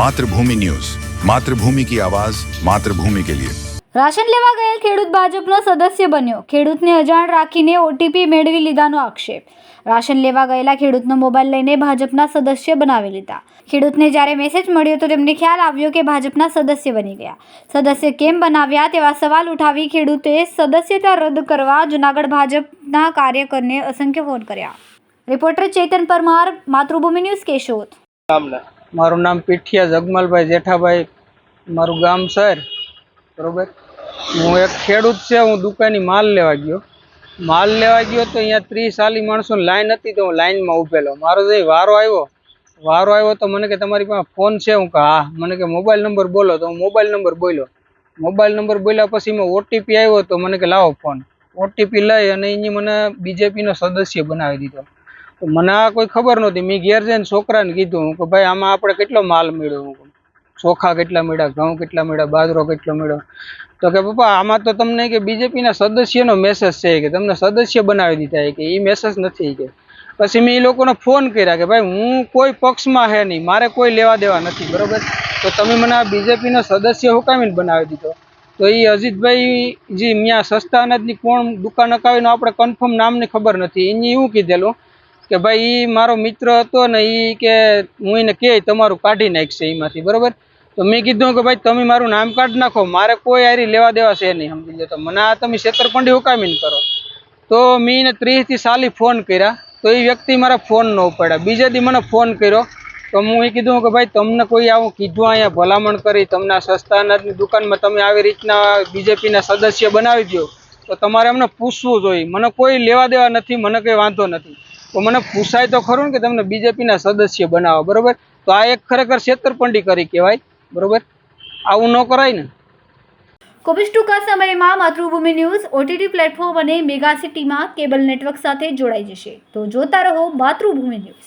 मातृभूमि न्यूज, मातृभूमि की आवाज, मातृभूमि के लिए। રાશન લેવા ગયેલ ખેડૂત ભાજપનો સદસ્ય બન્યો, ખેડૂતને અજાણ રાખીને ઓટીપી મેળવી લીધાનો આક્ષેપ। રાશન લેવા ગયેલા ખેડૂતનો મોબાઈલ લઈને ભાજપના સદસ્ય બનાવી લીધા। ખેડૂતને જ્યારે મેસેજ મળ્યો તો તેમને ખ્યાલ આવ્યો કે ભાજપના સદસ્ય બની ગયા। સદસ્ય કેમ બનાવ્યા તેવા સવાલ ઉઠાવી ખેડૂતે સદસ્યતા રદ કરવા જૂનાગઢ ભાજપના કાર્યકરને અસંખ્ય ફોન કર્યા। રિપોર્ટર ચેતન પરમાર, માતૃભૂમિ ન્યૂઝ, કેશોદ। મારું નામ પીઠિયા જગમલભાઈ જેઠાભાઈ, મારું ગામ સર, બરોબર। હું એક ખેડૂત છે, હું દુકાની માલ લેવા ગયો તો અહીંયા 30 40 માણસોની લાઈન હતી, તો હું લાઈનમાં ઊભેલો। મારો જે વારો આવ્યો તો મને કે તમારી પાસે ફોન છે? હું કે હા। મને કે મોબાઈલ નંબર બોલો, તો હું મોબાઈલ નંબર બોલ્યો। મોબાઈલ નંબર બોલ્યા પછી મેં ઓટીપી આવ્યો, તો મને કે લાવો ફોન। ઓટીપી લઈ અને એની મને બીજેપીનો સદસ્ય બનાવી દીધો। તો મને આ કોઈ ખબર નહોતી। મેં ઘેર જઈને છોકરાને કીધું, હું કે ભાઈ આમાં આપણે કેટલો માલ મળ્યો, હું ચોખા કેટલા મળ્યા, ઘઉં કેટલા મળ્યા, બાજરો કેટલો મળ્યો? તો કે પપ્પા આમાં તો તમને કે બીજેપીના સદસ્યનો મેસેજ છે, કે તમને સદસ્ય બનાવી દીધા, કે એ મેસેજ નથી। કે પછી મેં એ લોકોને ફોન કર્યા કે ભાઈ હું કોઈ પક્ષમાં હે નહીં, મારે કોઈ લેવા દેવા નથી, બરોબર? તો તમે મને આ બીજેપીનો સદસ્ય હુકામીને બનાવી દીધો? તો એ અજીતભાઈ જે ત્યાં સસ્તા અનાજની કોણ દુકાન અકાવીને આપણે કન્ફર્મ નામની ખબર નથી, એને એવું કીધેલું કે ભાઈ એ મારો મિત્ર હતો ને, એ કે હું એને કહે તમારું કાઢી નાખશે એમાંથી, બરોબર? તો મેં કીધું કે ભાઈ તમે મારું નામ કાઢી નાખો, મારે કોઈ આરી લેવા દેવા છે નહીં, સમજી લો। તો મને આ તમે છેતરપિંડી હુકામીને કરો? તો મેં એને 30 થી 40 ફોન કર્યા, તો એ વ્યક્તિ મારા ફોન ન ઉપાડ્યા। બીજા દી મને ફોન કર્યો, તો હું એ કીધું કે ભાઈ તમને કોઈ આવું કીધું, અહીંયા ભલામણ કરી તમને આ સસ્તા અનાજની દુકાનમાં તમે આવી રીતના બીજેપીના સદસ્ય બનાવી દો, તો તમારે અમને પૂછવું જોઈએ। મને કોઈ લેવા દેવા નથી, મને કંઈ વાંધો નથી, તો મને પૂછાય તો ખરું ને કે તમને બીજેપીના સદસ્ય બનાવો, બરોબર? તો આ એક ખરેખર છેતરપિંડી કરી કહેવાય, બરોબર? આવું ન કરાય ને। ખૂબ જ ટૂંકા સમયમાં માતૃભૂમિ ન્યૂઝ ઓટીટી પ્લેટફોર્મ અને મેગા સિટીમાં કેબલ નેટવર્ક સાથે જોડાઈ જશે, તો જોતા રહો માતૃભૂમિ ન્યૂઝ।